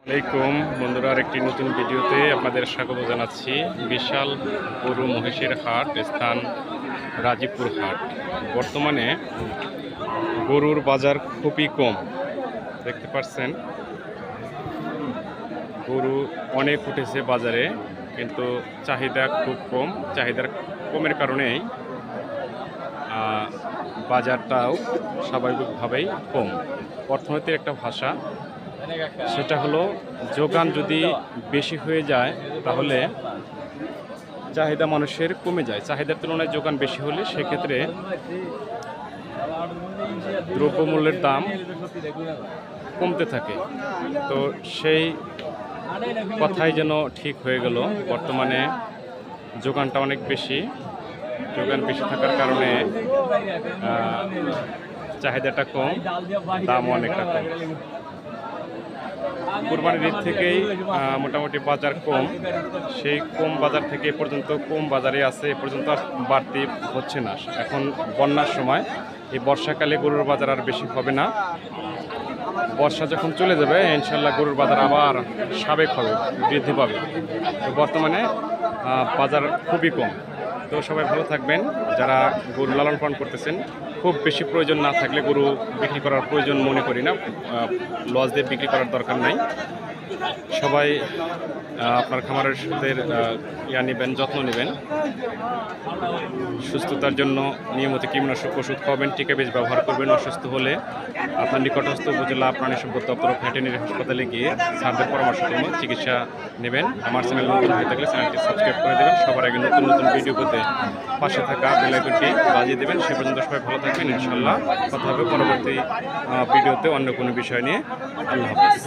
আসসালামাইকুম বন্ধুরা, আরেকটি নতুন ভিডিওতে আপনাদের স্বাগত জানাচ্ছি। বিশাল গরু মহিষের হাট, স্থান রাজীবপুর হাট। বর্তমানে গরুর বাজার খুবই কম, দেখতে পাচ্ছেন। গরু অনেক উঠেছে বাজারে, কিন্তু চাহিদা খুব কম। চাহিদার কমের কারণেই বাজারটাও স্বাভাবিকভাবেই কম। অর্থনীতির একটা ভাষা, সেটা হলো যোগান যদি বেশি হয়ে যায় তাহলে চাহিদা মানুষের কমে যায়। চাহিদার তুলনায় যোগান বেশি হলে সেক্ষেত্রে দ্রব্যমূল্যের দাম কমতে থাকে। তো সেই কথাই যেন ঠিক হয়ে গেল। বর্তমানে যোগানটা অনেক বেশি, যোগান বেশি থাকার কারণে চাহিদাটা কম, দামও অনেকটা কম। কুরবানির ঈদ থেকেই মোটামুটি বাজার কম। সেই কম বাজার থেকে এ পর্যন্ত কম বাজারে আছে, এ পর্যন্ত আর বাড়তি হচ্ছে না। এখন বন্যার সময়, এই বর্ষাকালে গরুর বাজার আর বেশি হবে না। বর্ষা যখন চলে যাবে ইনশাল্লাহ গরুর বাজার আবার সাবেক হবে, বৃদ্ধি পাবে। তো বর্তমানে বাজার খুবই কম। তো সবাই ভালো থাকবেন। যারা গরু লালন পালন করতেছেন, খুব বেশি প্রয়োজন না থাকলে গরু বিক্রি করার প্রয়োজন মনে করি না। লস দিয়ে বিক্রি করার দরকার নাই। সবাই আপনার খামারের নেবেন, যত্ন নেবেন। সুস্থতার জন্য নিয়মিত কীটনাশক ওষুধ খাওয়াবেন, টিকা বীজ ব্যবহার করবেন। অসুস্থ হলে আপনার নিকটস্থ উপজেলা প্রাণী সম্পদ দপ্তর ভেটেরিনারি হাসপাতালে গিয়ে স্যারদের পরামর্শ ক্রমে চিকিৎসা নেবেন। আমার চ্যানেল নতুন হয়ে থাকলে চ্যানেলটি সাবস্ক্রাইব করে দেবেন। সবার আগে নতুন নতুন ভিডিও পেতে পাশে থাকা বেল আইকনটি বাজিয়ে দেবেন। সে পর্যন্ত সবাই ভালো থাকবেন। ইনশাল্লাহ কথা হবে পরবর্তী ভিডিওতে অন্য কোনো বিষয় নিয়ে। আল্লাহ হাফেজ।